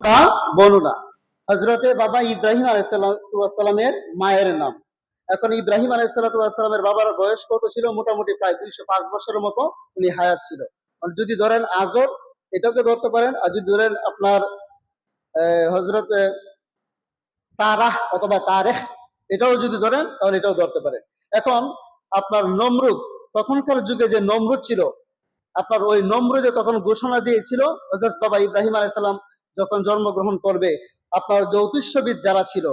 তা বর্ণনা। হযরতে বাবা ইব্রাহিম আলাইহিসসালামের মায়ের নাম। এখন ইব্রাহিম আলাইহিসসালামের বাবার বয়স কত ছিল? মোটামুটি প্রায় 205 বছরের মতো উনি হায়াত ছিল। মানে যদি ধরেন আজর, এটাকে ধরতে পারেন, আর যদি ধরেন আপনার হযরতে তারাহ অথবা তারেখ, এটাও যদি ধরেন তাহলে এটাও ধরতে পারেন। এখন আপনার নমরুদ, তখনকার যুগে যে নমরুদ ছিল, আপনার ওই নমরুদে তখন ঘোষণা দিয়েছিল হযরত বাবা ইব্রাহিম আলাইহিস সালাম যখন জন্মগ্রহণ করবে, আপনার জ্যোতিষবিদ যারা ছিল,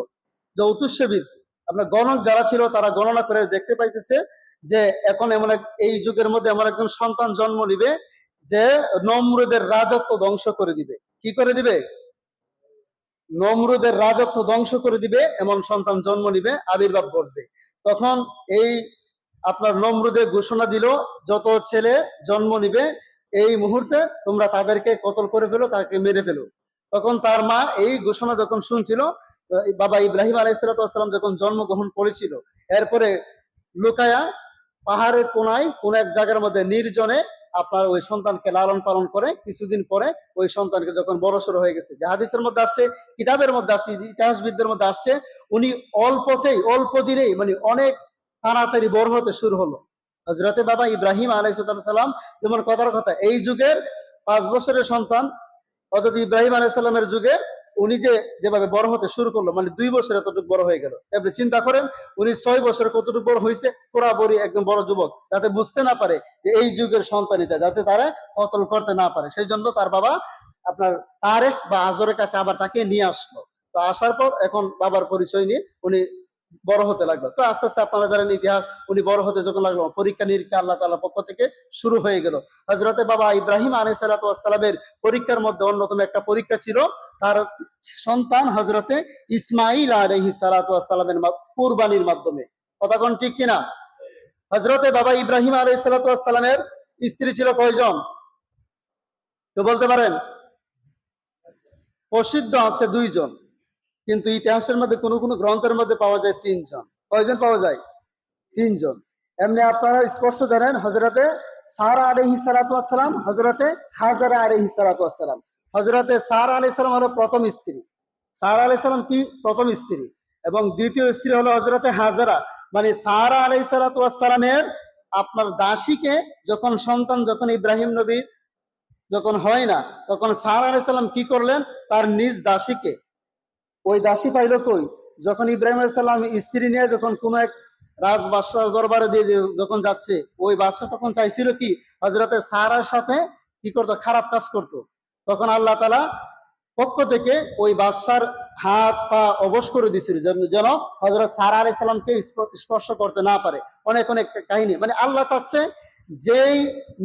জ্যোতিষবিদ আপনার গণক যারা ছিল, তারা গণনা করে দেখতে পাইতেছে যে এখন এই যুগের মধ্যে এমন একজন সন্তান জন্ম নিবে যে নমরুদের রাজত্ব ধ্বংস করে দিবে। কি করে দিবে? নমরুদের রাজত্ব ধ্বংস করে দিবে এমন সন্তান জন্ম নিবে, আবির্ভাব ঘটবে। তখন এই আপনার নমরুদে ঘোষণা দিল, যত ছেলে জন্ম নিবে এই মুহূর্তে তোমরা তাদেরকে কতল করে ফেলো, তাকে মেরে ফেলো। তখন তার মা এই ঘোষণা যখন শুনছিল, বাবা ইব্রাহিম আলাইহিসসালাম যখন জন্মগ্রহণ করেছিল, এরপরে লুকায়া পাহাড়ের কোনায় কোন এক জায়গার মধ্যে নির্জনে আপনার ওই সন্তানকে লালন পালন করে। কিছুদিন পরে ওই সন্তানকে যখন বড়সড় হয়ে গেছে, যে হাদিসের মধ্যে আসছে, কিতাবের মধ্যে আসছে, ইতিহাসবিদদের মধ্যে আসছে, উনি অল্প দিনেই মানে অনেক তাড়াতাড়ি বড় হতে শুরু হলো। হযরতে বাবা ইব্রাহিম আলাইহিসসালাম, যেমন কথার কথা, এই যুগের 5 বছরের সন্তান হযরত ইব্রাহিম আলাইহিস সালামের যুগে উনি যেভাবে বড় হতে শুরু করলো, মানে 2 বছর এতটুকু বড় হয়ে গেল। আপনি চিন্তা করেন উনি 6 বছরে কতটুকু বড় হয়েছে, পুরাপুরি একদম বড় যুবক, যাতে বুঝতে না পারে যে এই যুগের সন্তান এটা, যাতে তারা কতল করতে না পারে। সেই জন্য তার বাবা আপনার তারেক বা আজরের কাছে আবার তাকে নিয়ে আসলো। তো আসার পর এখন বাবার পরিচয় নিয়ে উনি বড় হতে লাগলো। তো আস্তে আস্তে আপনারা জানেন ইতিহাস, উনি বড় হতে যখন লাগলো, পরীক্ষা নিরীক্ষা আল্লাহ তাআলার পক্ষ থেকে শুরু হয়ে গেল। হযরতে বাবা ইব্রাহিম আলাইহিসসালামের পরীক্ষার মধ্যে অন্যতম একটা পরীক্ষা ছিল তার সন্তান হযরতে ইসমাঈল আলাইহিসসালামের কুরবানির মাধ্যমে। কথা কোন ঠিক কিনা? হযরতে বাবা ইব্রাহিম আলাইহিসসালামের স্ত্রী ছিল কয়জন? তো বলতে পারেন? প্রসিদ্ধ আছে 2 জন, কিন্তু ইতিহাসের মধ্যে কোন কোন গ্রন্থের মধ্যে পাওয়া যায় 3 জন। কয়জন পাওয়া যায়? 3 জন। এমনি আপনারা স্পষ্ট জানেন হযরতে সারা আলাইহিস সালাতু ওয়াস সালাম, হযরতে হাজারা আলাইহিস সালাতু ওয়াস সালাম। হযরতে সারা আলাইহিস সালাম হলো প্রথম স্ত্রী। সারা আলাইহিস সালাম কি প্রথম স্ত্রী, এবং দ্বিতীয় স্ত্রী হলো হযরতে হাজারা। মানে সারা আলাইহিস সালাতু ওয়াস সালামের আপনার দাসীকে যখন ইব্রাহিম নবী যখন হয় না, তখন সারা আলাইহিস সালাম কি করলেন? তার নিজ দাসীকে, ওই দাসী পাইল কই? যখন ইব্রাহিম আলাইহিস সালাম স্ত্রী নিয়ে যখন কোন এক রাজবাদশার দরবারে দিয়ে যখন যাচ্ছে, ওই বাদশা তখন চাইছিল কি হযরতে সারার সাথে কি করতো? খারাপ কাজ করত। তখন আল্লাহ তাআলা পক্ষ থেকে ওই বাদশার হাত পা অবশ করে দিয়েছিল, যেন হযরত সারা আলাইহিস সালামকে স্পর্শ করতে না পারে। অনেক অনেক কাহিনী, মানে আল্লাহ চাচ্ছে যেই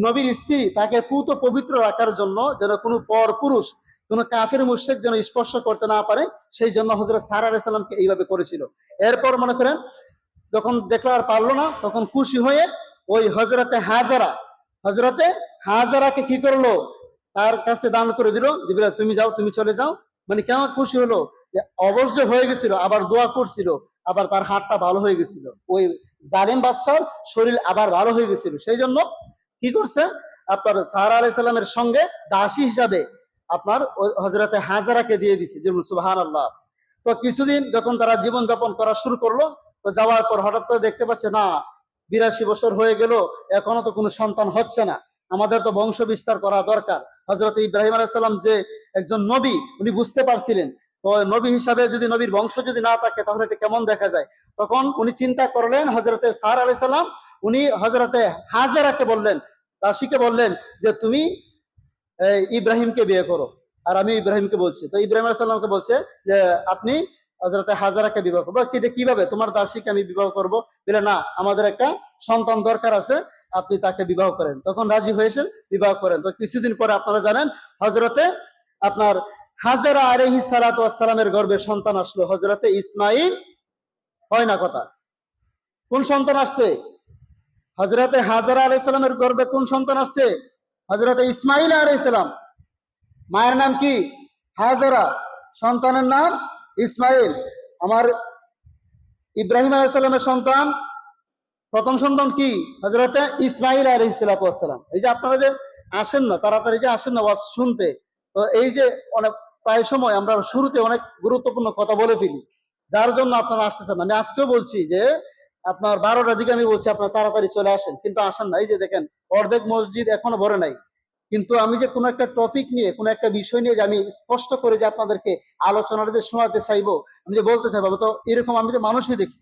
নবীর স্ত্রী তাকে পুত পবিত্র রাখার জন্য, যেন কোনো পর পুরুষ, কোন কাফের মুশরিক যেন স্পর্শ করতে না পারে, সেই জন্য হযরত সারা আলাইহিস সালামকে এইভাবে করেছিল। এরপর মনে করেন যখন দেখলো আর পারলো না, তখন খুশি হয়ে ওই হযরতে হাজারাকে কি করলো? তার কাছে দান করে দিল, জিবরাইল তুমি যাও, তুমি চলে যাও। মানে কেমন খুশি হলো যে অবশ্য হয়ে গেছিল, আবার দোয়া করছিল, আবার তার হাতটা ভালো হয়ে গেছিল, ওই জালিম বাদশার শরীর আবার ভালো হয়ে গেছিল। সেই জন্য কি করছে? আপনার সারা আলাইহিস সালামের সঙ্গে দাসী হিসাবে আপনার হযরতে হাজারাকে দিয়ে দিছে। যেমন সুবহানাল্লাহ। তো কিছুদিন যখন তারা জীবন যাপন করা শুরু করলো, তো যাওয়ার পর হঠাৎ করে দেখতে পাচ্ছে না, 82 বছর হয়ে গেল, এখনো তো কোনো সন্তান হচ্ছে না, আমাদের তো বংশ বিস্তার করা দরকার। হযরত ইব্রাহিম আলাইহিস সালাম যে একজন নবী, উনি বুঝতে পারছিলেন তো নবী হিসাবে যদি নবীর বংশ যদি না থাকে তাহলে এটা কেমন দেখা যায়। তখন উনি চিন্তা করলেন, হযরতে সারা আলাইহিস সালাম উনি হযরতে হাজারাকে বললেন, দাসীকে বললেন যে তুমি ইব্রাহিমকে বিয়ে করো, আর আমি ইব্রাহিমকে বলছি। তো ইব্রাহিম আলাইহিস সালামকে বলছে যে আপনি হযরতে হাজারাকে বিবাহ করবো। কিভাবে? তোমার দাসীকে আমি বিবাহ করবো? বলে না, আমাদের একটা সন্তান দরকার আছে, আপনি তাকে বিবাহ করেন। তখন রাজি হয়েছেন, বিবাহ করেন। তো কিছুদিন পরে আপনারা জানেন হযরতে আপনার হাজারা আলাইহিস সালাতু ওয়াস সালামের গর্ভে সন্তান আসলো, হযরতে ইসমাঈল। হয় না কথা? কোন সন্তান আসছে? হযরতে হাজারা আলাইহিস সালামের গর্ভে কোন সন্তান আসছে? হযরতে ইসমাঈল আলাইহিস সালাম। মায়ের নাম কি? হাজারা, সন্তানের নাম ইসমাইল। আমার ইব্রাহিম আলাইহিস সালামের সন্তান, প্রথম সন্তান কি? হযরতে ইসমাইল আলাইহিস সালাতু ওয়াস সালাম। এই যে আপনারা যে আসেন না, তাড়াতাড়ি যে আসেন না ওয়াজ শুনতে, তো এই যে অনেক প্রায় সময় আমরা শুরুতে অনেক গুরুত্বপূর্ণ কথা বলে ফেলি, যার জন্য আপনারা আসতেছেন। আমি আজকেও বলছি যে আপনার 12টার দিকে আমি বলছি আপনারা তাড়াতাড়ি চলে আসেন, কিন্তু আসেন না। এই যে দেখেন, অর্ধেক মসজিদ এখনো ভরে নাই। কিন্তু আমি যে কোনো একটা টপিক নিয়ে, কোনো একটা বিষয় নিয়ে যে আমি স্পষ্ট করে যে আপনাদেরকে আলোচনাটা যে শোনাতে চাইবো, আমি যে বলতে চাইবো, আমি তো এরকম, আমি তো মানুষই দেখি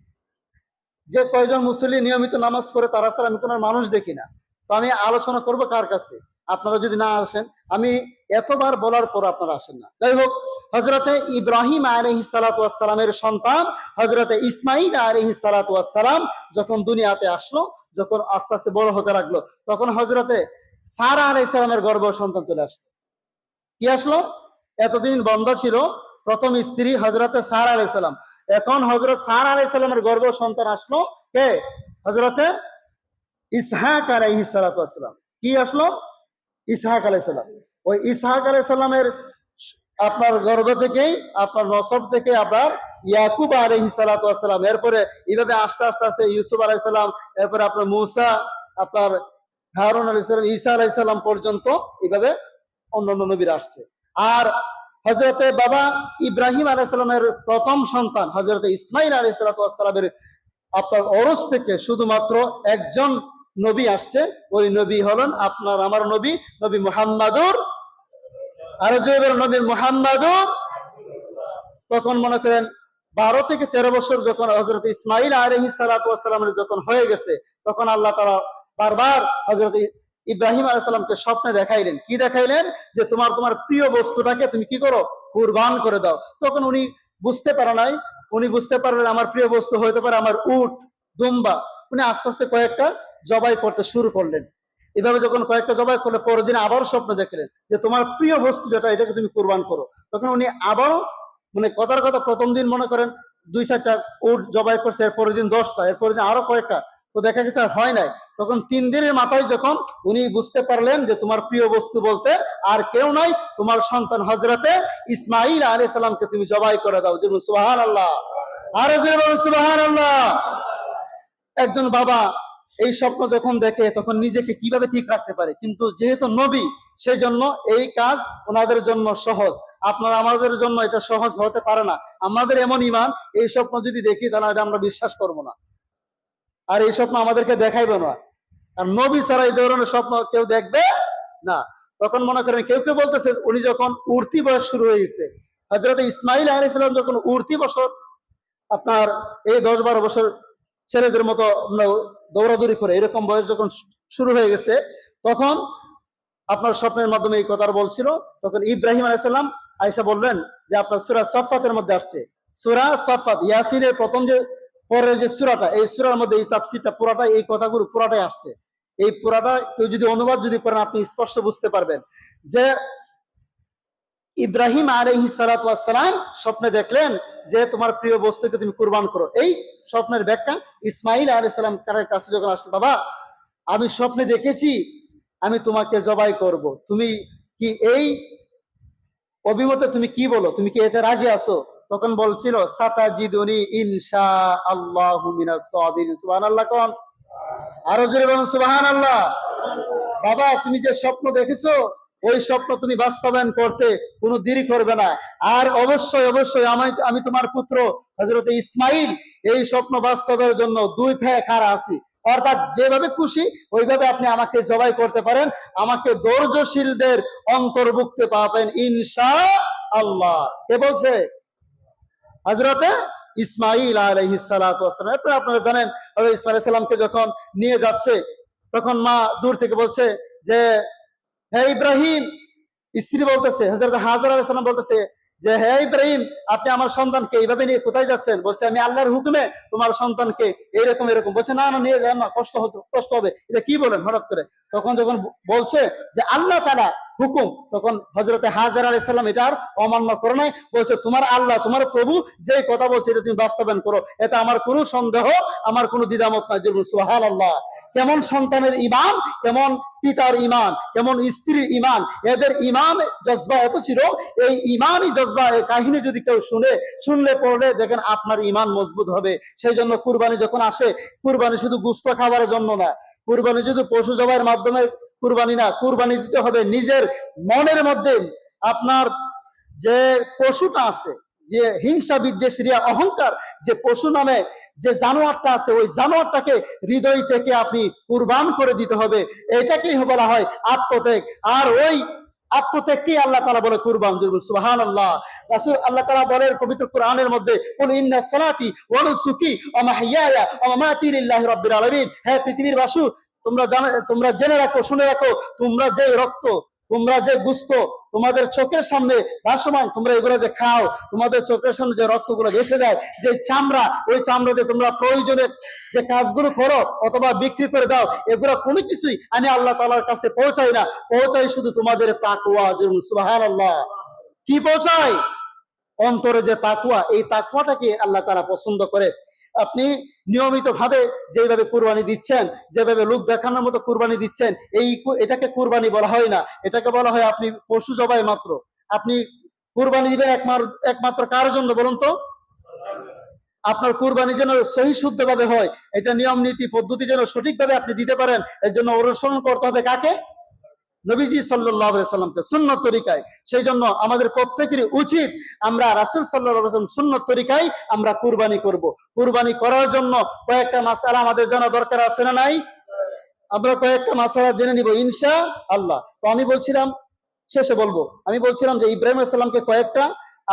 যে কয়জন মুসল্লি নিয়মিত নামাজ পড়ে, তারা ছাড়া আমি কোনো মানুষ দেখি না। তো আমি আলোচনা করব কার কাছে? আপনারা যদি না আসেন, আমি এতবার বলার পর আপনারা আসেন না। যাই হোক, হযরতে ইব্রাহিম আলাইহিস সালাতু ওয়াস সালামের সন্তান হযরতে ইসমাঈল আলাইহিস সালাতু ওয়াস সালাম যখন দুনিয়াতে আসলো, যখন আস্তে আস্তে বড় হতে লাগলো, তখন হযরতে সারা আলাইহিস সালামের গর্ভ সন্তান চলে আসলো। কি আসলো? এতদিন বন্ধ ছিল প্রথম স্ত্রী হযরতে সারা আলাইহিস সালাম। এখন হযরত সারা আলাইহিস সালামের গর্ভ সন্তান আসলো কে? হযরতে ইসহাক আলাইহিস সালাতু ওয়াস সালাম। কি আসলো? ইসহাক আলাইহিস সালাম। ওই ইসহাক আলাইহিস সালামের আপনার গর্ভ থেকেই, আপনার নসব থেকে আপনার ইয়াকুব আলাইহিস সালাতু ওয়াস সালাম, এরপরে এইভাবে আস্তে আস্তে আস্তে ইউসুফ আলাইহিস সালাম, এরপরে আপনার মূসা, আপনার হারুন আলাইহিস সালাম, ঈসা আলাইহিস সালাম পর্যন্ত এইভাবে অন্যান্য নবীরা আসছে। আর হযরতে বাবা ইব্রাহিম আলাইহিস সালামের প্রথম সন্তান হযরতে ইসমাঈল আলাইহিস সালাতু ওয়াস সালামের আপনার ওরস থেকে শুধুমাত্র একজন নবী আসছে। ওই নবী হলেন আপনার আমার নবী, নবী মুহাম্মাদুর, আর যে নবী মুহাম্মাদুর। তখন মনে করেন 12 থেকে 13 বছর যখন হযরত ইসমাঈল আলাইহিস সালাতু ওয়াস সালামের যখন হয়ে গেছে, তখন আল্লাহ তাআলা বারবার হযরত ইব্রাহিম আলাইহিস সালামকে স্বপ্নে দেখাইলেন। কি দেখাইলেন? যে তোমার প্রিয় বস্তুটাকে তুমি কি করো? কুরবান করে দাও। তখন উনি বুঝতে পারে নাই। উনি বুঝতে পারলেন আমার প্রিয় বস্তু হইতে পারে আমার উট, দুম্বা। উনি আস্তে আস্তে কয়েকটা জবাই করতে শুরু করলেন। এভাবে যখন কয়েকটা জবাই করলে, পরের দিন আবার স্বপ্ন দেখলেন যে তোমার প্রিয় বস্তু যেটা, এটাকে তুমি কুরবান করো। তখন উনি আবারও, মানে কথার কথা, প্রথম দিন মনে করেন 2-4টা উট জবাই করছে, এরপরের দিন 10টা, এরপরের দিন আরো কয়েকটা। তো দেখা গেছে আর হয় নাই। তখন 3 দিনের মাথায় যখন উনি বুঝতে পারলেন যে তোমার প্রিয় বস্তু বলতে আর কেউ নাই, তোমার সন্তান হযরতে ইসমাঈল আলাইহিস সালামকে তুমি জবাই করে দাও। যেমন সুবহানাল্লাহ, আরো জোরে বলুন সুবহানাল্লাহ। একজন বাবা এই স্বপ্ন যখন দেখে, তখন নিজেকে কিভাবে ঠিক রাখতে পারে? কিন্তু যেহেতু নবী, সেই জন্য এই কাজ ওনাদের জন্য সহজ। আপনার আমাদের জন্য এটা সহজ হতে পারে না। আমাদের এমন ঈমান, এই স্বপ্ন যদি দেখি তাহলে এটা আমরা বিশ্বাস করব না, আর এই স্বপ্ন আমাদেরকে দেখাইবে না। আর নবী ছাড়া এই ধরনের স্বপ্ন কেউ দেখবে না। তখন মনে করেন কেউ কেউ বলতেছে, উনি যখন উঠতি বয়স শুরু হয়ে গেছে, হযরত ইসমাঈল আলাইহিস সালাম যখন উঠতি বছর, আপনার এই 10-12 বছর ছেলেদের মতো দৌড়াদৌড়ি করে এরকম বয়স যখন শুরু হয়ে গেছে, তখন আপনার স্বপ্নের মাধ্যমে এই কথা বলছিল। তখন ইব্রাহিম আলাইহিস সালাম আয়েশা বললেন যে আপনার সূরা সাফফাতের মধ্যে আসছে, সূরা সাফফাত, ইয়াসিনের প্রথম যে পরের যে সূরাটা, এই সূরার মধ্যে এই তাফসীরটা পুরাটাই, এই কথাগুলো পুরাটাই আসছে। এই পুরাটা কেউ যদি অনুবাদ যদি করেন, আপনি স্পষ্ট বুঝতে পারবেন যে ইব্রাহিম আলাইহিস সালাতু ওয়াস সালাম স্বপ্নে দেখলেন যে তোমার প্রিয় বস্তুকে তুমি কুরবান করো। এই স্বপ্নের ব্যাখ্যা ইসমাঈল আলাইহিস সালাম তার কাছে যখন আসলো, বাবা আমি স্বপ্নে দেখেছি আমি তোমাকে জবাই করব, তুমি কি এই অভিমতে তুমি কি বলো? তুমি কি এতে রাজি আছো? তখন বলছিল সাতাজিদুনি ইনশাআল্লাহু মিনাস সাবিরিন। সুবহানাল্লাহ কোন? আরো জোরে বলুন সুবহানাল্লাহ। বাবা তুমি যে স্বপ্ন দেখেছো, ওই স্বপ্ন তুমি বাস্তবায়ন করতে কোনো দেরি করবে না। আর অবশ্যই অবশ্যই আমি তোমার পুত্র হযরত ইসমাঈল এই স্বপ্ন বাস্তবের জন্য 2 পায়ে খাড়া আছি। অর্থাৎ যেভাবে খুশি ওইভাবে আপনি আমাকে জবাই করতে পারেন, আমাকে ধৈর্যশীলদের অন্তর্ভুক্ত পাবেন ইনশাআল্লাহ। কে বলছে? হযরতে ইসমাঈল আলাইহিস সালাতু ওয়াস সালাম। এরপর আপনারা জানেন হযরত ইসমাঈল আলাইহিস সালামকে যখন নিয়ে যাচ্ছে, তখন মা দূর থেকে বলছে যে হে ইব্রাহিম, স্ত্রী বলতেছে, হযরত হাজরা আলাইহিস সালাম বলতেছে যে হে ইব্রাহিম, আপনি আমার সন্তানকে এইভাবে নিয়ে কোথায় যাচ্ছেন? বলছে আমি আল্লাহর হুকুমে তোমার সন্তানকে এরকম এরকম। বলছে না না, নিয়ে যান না, কষ্ট হবে। এটা কি বলেন হঠাৎ করে? তখন যখন বলছে যে আল্লাহ তাআলা হুকুম, তখন হযরতে হাজরা আলাইহিস সালাম এটা আর অমান্য করে নাই। বলছে তোমার আল্লাহ, তোমার প্রভু যে কথা বলছে এটা তুমি বাস্তবায়ন করো, এটা আমার কোনো সন্দেহ, আমার কোনো দ্বিধামত নাই। সুবহানাল্লাহ। কেমন সন্তানের ঈমান, কেমন পিতার ঈমান, কেমন স্ত্রীর ঈমান, এদের ঈমান জজবা এত ছিল। এই ঈমানই জজবা, এই কাহিনী যদি কেউ শুনলে পড়লে দেখেন আপনার ঈমান মজবুত হবে। সেই জন্য কুরবানি যখন আসে, কুরবানি শুধু গোশত খাবারের জন্য না, কুরবানি শুধু পশু জবাইয়ের মাধ্যমে কুরবানি না, কুরবানি দিতে হবে নিজের মনের মধ্যে। আপনার যে পশুটা আছে, যে হিংসা বিদ্বেষ রিয়া অহংকার, যে পশু নামে যে জানোয়ারটা আছে, ওই জানোয়ারটাকে হৃদয় থেকে আপনি কুরবান করে দিতে হবে। এটাকেই বলা হয় আত্মত্যাগ। আর ওই আত্মত্যাগকেই আল্লাহ তাআলা বলে কুরবান। সুবহানাল্লাহ। রাসূল আল্লাহ তাআলা বলেন পবিত্র কোরআনের মধ্যে, কুল ইন্না সালাতি ওয়া নুসুকি ওয়া মাহইয়ায়া ওয়া মামাতি লিল্লাহি রাব্বিল আলামিন। হে পৃথিবীর বাসু, তোমরা জেনে রাখো, শুনে রাখো, তোমরা যে রক্ত, তোমরা যে গুস্ত তোমাদের চোখের সামনে ভাসমান, তোমরা এগুলো যে খাও, তোমাদের চোখের সামনে যে রক্তগুলো ভেসে যায়, যে চামড়া, ওই চামড়া যে তোমরা প্রয়োজনে যে কাজগুলো করো অথবা বিক্রি করে দাও, এগুলো কোনো কিছুই আমি আল্লাহ তাআলার কাছে পৌঁছাই না, পৌঁছাই শুধু তোমাদের তাকওয়া। সুবহানাল্লাহ। কি পৌঁছায়? অন্তরে যে তাকওয়া, এই তাকওয়াটাকে আল্লাহ তাআলা পছন্দ করে। আপনি নিয়মিত ভাবে যেভাবে কুরবানি দিচ্ছেন, যেভাবে লোক দেখানোর মতো কুরবানি দিচ্ছেন, এটাকে কুরবানি বলা হয় না, এটাকে বলা হয় আপনি পশু জবাই মাত্র। আপনি কুরবানি দিবেন একমাত্র কার জন্য বলুন তো? আপনার কুরবানি যেন সহি শুদ্ধ ভাবে হয়, এটা নিয়ম নীতি পদ্ধতি যেন সঠিকভাবে আপনি দিতে পারেন, এর জন্য অনুসরণ করতে হবে কাকে? নবীজি সাল্লাল্লাহু আলাইহি সাল্লামকে, সুন্নত তরিকায়। সেই জন্য আমাদের প্রত্যেকেরই উচিত আমরা রাসূল সাল্লাল্লাহু আলাইহি ওয়াসাল্লাম সুন্নত তরিকায় আমরা কুরবানি করব। কুরবানি করার জন্য কয়েকটা মাসআলা আমাদের জানা দরকার আছে না নাই? আমরা কয়েকটা মাসআলা জেনে নিব ইনশাআল্লাহ। তো আমি বলছিলাম, শেষে বলবো, আমি বলছিলাম যে ইব্রাহিম আলাইহিস সালামকে কয়েকটা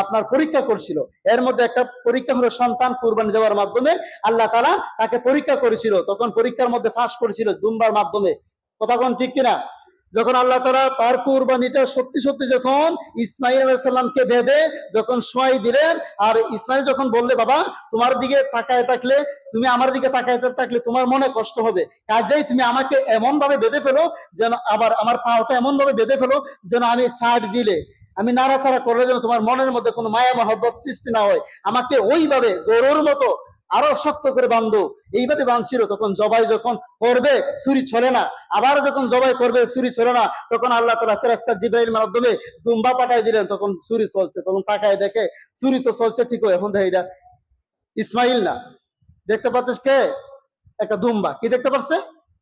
আপনার পরীক্ষা করছিল। এর মধ্যে একটা পরীক্ষা হলো সন্তান কুরবানি দেওয়ার মাধ্যমে আল্লাহ তাআলা তাকে পরীক্ষা করেছিল। তখন পরীক্ষার মধ্যে ফাঁস করেছিল দুম্বার মাধ্যমে। কথা কোন ঠিক কিনা? যখন আল্লাহ তাআলা তার কুরবানিটা সত্যি সত্যি যখন ইসমাইল আলাইহিস সালামকে বেঁধে যখন শোয়াই দিলেন, আর ইসমাইল যখন বললে, বাবা তোমার দিকে তাকায় থাকলে, তুমি আমার দিকে তাকায় থাকলে তোমার মনে কষ্ট হবে, কাজেই তুমি আমাকে এমন ভাবে বেঁধে ফেলো যেন, আবার আমার পাওটা এমন ভাবে বেঁধে ফেলো যেন আমি ছাড় দিলে, আমি নাড়াচাড়া করলে যেন তোমার মনের মধ্যে কোনো মায়া মহব্বত সৃষ্টি না হয়, আমাকে ওইভাবে গরুর মতো আরো শক্ত করে বাঁধো। এইভাবে বাঁধছিল। তখন জবাই যখন করবে ছুরি ছড়ে না, আবার যখন জবাই করবে ছুরি ছড়ে না, তখন আল্লাহ তাআলা ফেরেশতা জিবরাইল মাধ্যমে দুম্বা পাঠাই দিলেন। তখন ছুরি চলছে, তখন তাকায় দেখে ছুরি তো চলছে ঠিক, এখন দেখে এটা ইসমাইল না, দেখতে পাচ্ছিস কে? একটা দুম্বা। কি দেখতে পাচ্ছে?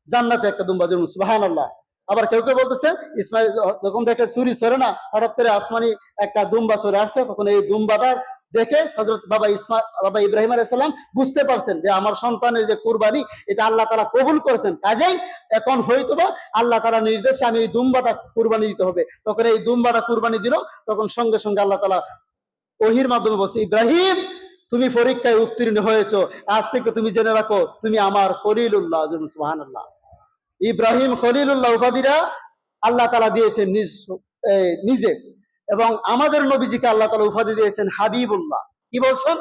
জান্নাতে একটা দুম্বা। সুবহানাল্লাহ। আবার কেউ কেউ বলতেছে ইসমাইল যখন দেখে ছুরি ছড়ে না, হঠাৎ করে আসমানি একটা দুম্বা চলে আসছে, তখন এই দুম্বাটা দেখে হযরত বাবা ইব্রাহিম আলাইহিস সালাম বুঝতে পারছেন যে আমার সন্তানের যে কুরবানি, এটা আল্লাহ তাআলা কবুল করেছেন, কাজেই এখন হয়তোবা আল্লাহ তাআলার নির্দেশে আমি এই দুম্বাটা কুরবানি দিতে হবে। তখন এই দুম্বাটা কুরবানি দিল। তখন সঙ্গে সঙ্গে আল্লাহ তাআলা ওহীর মাধ্যমে বলছে, ইব্রাহিম তুমি পরীক্ষায় উত্তীর্ণ হয়েছো, আজ থেকে তুমি জেনে রাখো তুমি আমার খলিলুল্লাহ। সুবহানাল্লাহ। ইব্রাহিম খলিলুল্লাহ উপাধিটা আল্লাহ তাআলা দিয়েছেন নিজে, এবং আমাদের নবীজিকে আল্লাহ তাআলা উপাধি দিয়েছেন হাবিবুল্লাহ। কি বলছেন?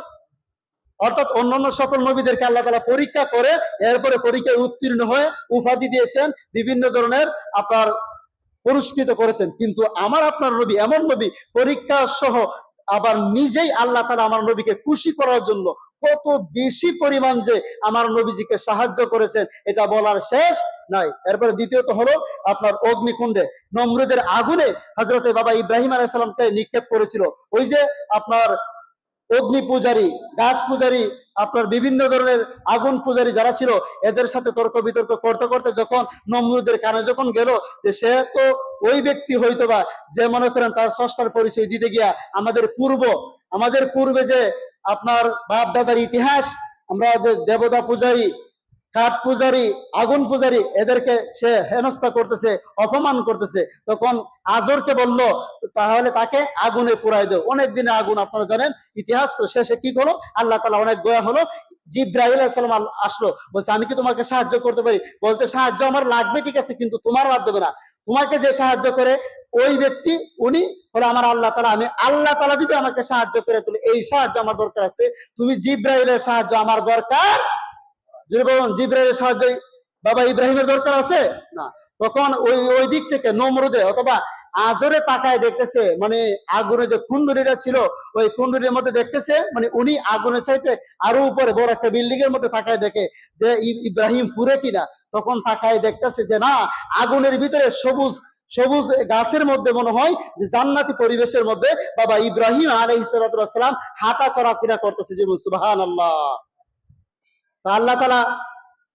অর্থাৎ অন্যান্য সকল নবীদেরকে আল্লাহ তাআলা পরীক্ষা করে এরপরে পরীক্ষায় উত্তীর্ণ হয়ে উপাধি দিয়েছেন, বিভিন্ন ধরনের আপনার পুরস্কৃত করেছেন। কিন্তু আমার আপনার নবী এমন নবী, পরীক্ষা সহ আবার নিজেই আল্লাহ তাআলা আমার নবীকে খুশি করার জন্য কত বেশি পরিমাণ যে আমার নবীজিকে সাহায্য করেছেন, এটা বলার শেষ নাই। এরপরে দ্বিতীয়ত হলো আপনার অগ্নিকুণ্ডে নমরুদের আগুনে হযরতে বাবা ইব্রাহিম আলাইহিস সালামকে নিক্ষেপ করেছিল। ওই যে আপনার অগ্নি পূজারী, গাছ পূজারী, আপনার বিভিন্ন ধরনের আগুন পূজারী যারা ছিল, এদের সাথে তর্ক বিতর্ক করতে করতে যখন নমরুদের কানে যখন গেল যে সে তো ওই ব্যক্তি হয়তোবা যে মনে করেন তার স্রষ্টার পরিচয় দিতে গিয়া আমাদের পূর্বে যে আপনার বাপ দাদার ইতিহাস, আমরা দেবতা পূজারী, কাঠ পূজারী, আগুন পূজারী, এদেরকে সে হেনস্থা করতেছে, অপমান করতেছে। তখন আজরকে বলল তাহলে তাকে আগুনে পুরাই দেও। অনেক দিনে আগুন, আপনারা জানেন ইতিহাস। শেষে কি করলো? আল্লাহ তাআলা অনেক দয়া হলো, জিবরাইল আলাইহিস সালাম আসলো, বলছে আমি কি তোমাকে সাহায্য করতে পারি? বলতে সাহায্য আমার লাগবে, ঠিক আছে, কিন্তু তোমার মাধ্যমে না, তোমাকে যে সাহায্য করে ওই ব্যক্তি, উনি হলো আমার আল্লাহ তাআলা। আমি আল্লাহ তাআলা যদি আমাকে সাহায্য করে তাহলে এই সাহায্য আমার দরকার আছে, তুমি জিবরাইলের সাহায্য আমার দরকার। জিবরাইলের সাহায্য বাবা ইব্রাহিমের দরকার আছে না। তখন ওই দিক থেকে নমরুদে অথবা আজরে তাকায় দেখতেছে, মানে আগুনে যে কুণ্ডুরিটা ছিল ওই কুণ্ডুরির মধ্যে দেখতেছে, মানে উনি আগুনের চাইতে আরো উপরে বড় একটা বিল্ডিং এর মধ্যে তাকায় দেখে যে ইব্রাহিম পুরে কিনা। তখন তাকায় দেখতেছে যে না, আগুনের ভিতরে সবুজ সবুজ গাছের মধ্যে মনে হয় যে জান্নাতি পরিবেশের মধ্যে বাবা ইব্রাহিম আলাইহিস সালাম হাঁটা চলাফেরা করতেছে। যে সুবহানাল্লাহ। আল্লাহ তাআলা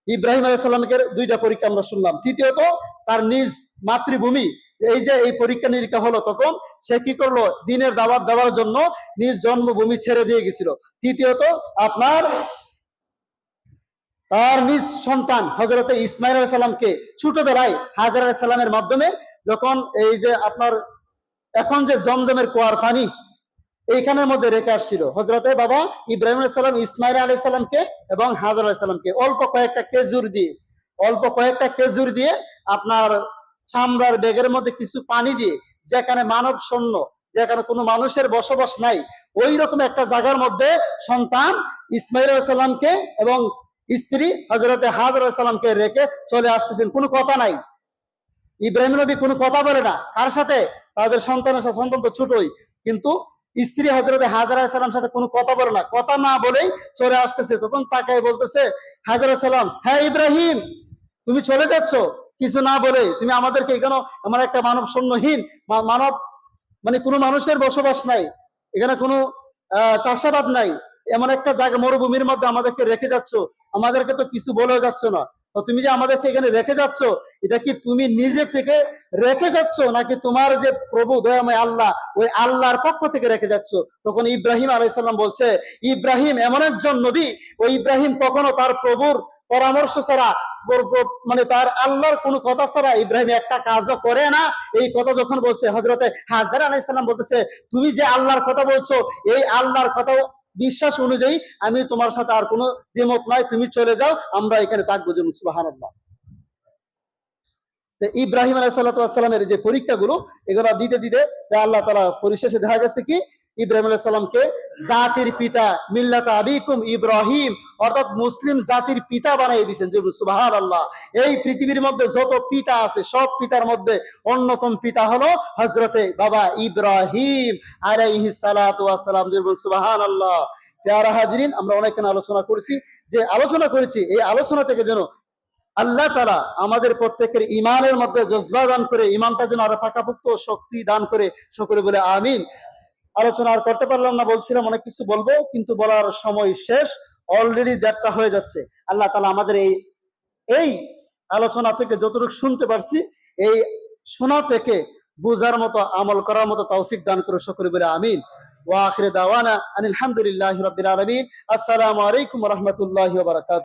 ইব্রাহিম আলাইহিস সালামের দুইটা পরীক্ষা আমরা শুনলাম। তৃতীয়ত তার নিজ মাতৃভূমি এই যে এই পরীক্ষা নিরীক্ষা হলো, তখন সে কি করলো, দিনের দাওয়াত দেওয়ার জন্য নিজ জন্মভূমি ছেড়ে দিয়ে গেছিল। তৃতীয়ত আপনার তার নিজ সন্তান হযরতে ইসমাইল আলাইহিস সালামকে ছোটবেলায় হাজর আলাইহিস সালামের মাধ্যমে, যখন এই যে আপনার এখন যে জমজমের কুয়ার পানি এইখানের মধ্যে রেখে আসছিল, হযরতে বাবা ইব্রাহিম আলাইহিস সালাম ইসমাইল আলাইহিস সালামকে এবং হাজর আলাইহিস সালামকে অল্প কয়েকটা খেজুর দিয়ে আপনার চামড়ার ব্যাগের মধ্যে কিছু পানি দিয়ে, যেখানে মানব শূন্য, যেখানে কোনো মানুষের বসবাস নাই, ওই রকম একটা জায়গার মধ্যে সন্তান ইসমাইল আলাইহিস সালামকে এবং স্ত্রী হযরতে হাজর আলাইহিস সালামকে রেখে চলে আসতেছেন। কোনো কথা নাই, ইব্রাহিম নবী কোনো কথা বলে না কার সাথে, তাদের সন্তানের সাথে। সন্তান তো ছোটই, কিন্তু স্ত্রী হযরতে হাজর আলাইহিস সালামের সাথে কোনো কথা বলে না, কথা না বলেই চলে আসতেছে। তখন তাকায় বলতেছে হাজর আলাইহিস সালাম, হ্যাঁ ইব্রাহিম, তুমি চলে যাচ্ছ কিছু না বলে, তুমি আমাদেরকে এখানে আমার একটা মানব শূন্যহীন, মানব মানে কোনো মানুষের বসবাস নাই, এখানে কোনো চাষাবাদ নাই, এমন একটা জায়গা মরুভূমির মধ্যে আমাদেরকে রেখে যাচ্ছ, আমাদেরকে তো কিছু বলেও যাচ্ছ না। তো তুমি যে আমাদেরকে এখানে রেখে যাচ্ছ, এটা কি তুমি নিজে থেকে রেখে যাচ্ছ, নাকি তোমার যে প্রভু দয়াময় আল্লাহ, ওই আল্লাহর পক্ষ থেকে রেখে যাচ্ছ? তখন ইব্রাহিম আলাইহিস সালাম বলছে, ইব্রাহিম এমন একজন নবী, ওই ইব্রাহিম কখনো তার প্রভুর পরামর্শ ছাড়া, মানে তার আল্লাহর কোনো কথা ছাড়া ইব্রাহিম একটা কাজও করে না। এই কথা যখন বলছে, হযরতে হাজর আলাইহিস সালাম বলতেছে, তুমি যে আল্লাহর কথা বলছো, এই আল্লাহর কথা বিশ্বাস অনুযায়ী আমি তোমার সাথে আর কোনো দ্বিমত নাই, তুমি চলে যাও, আমরা এখানে থাকবো। সুবহানাল্লাহ। ইব্রাহিম আলাইহিসসালামের যে পরীক্ষাগুলো, এগুলো দিতে দিতে আল্লাহ তাআলা পরিশেষে দেখা গেছে কি, ইব্রাহিম আলাইহিস সালামকে জাতির পিতা, মিল্লাতা আবিকুম ইব্রাহিম, অর্থাৎ মুসলিম জাতির পিতা বানিয়ে দিয়েছেন। সুবহানাল্লাহ। এই পৃথিবীর মধ্যে যত পিতা আছে, সব পিতার মধ্যে অন্যতম পিতা হলো হযরতে বাবা ইব্রাহিম আলাইহিস সালাতু ওয়াস সালাম। সুবহানাল্লাহ। প্যারা হাজরিন, আমরা অনেকক্ষণ আলোচনা করেছি, এই আলোচনা থেকে যেন আল্লাহ তাআলা আমাদের প্রত্যেকের ইমানের মধ্যে জজবা দান করে, ইমানটা যেন আরো পাকাপোক্ত শক্তি দান করে, সকলে বলে আমিন। আলোচনা আর করতে পারলাম না, বলছিলাম অনেক কিছু বলবো, কিন্তু বলার সময় শেষ, অলরেডি 1:30 হয়ে যাচ্ছে। আল্লাহ তাআলা আমাদের এই আলোচনা থেকে যতটুকু শুনতে পারছি, এই শোনা থেকে বুঝার মতো, আমল করার মতো তৌফিক দান করে, সকলে বলে আমিন। ওয়া আখিরু দাওয়ানা আনিল হামদুলিল্লাহি রাব্বিল আলামিন। আসসালামু আলাইকুম ওয়া রাহমাতুল্লাহি ওয়া বারাকাতুহু।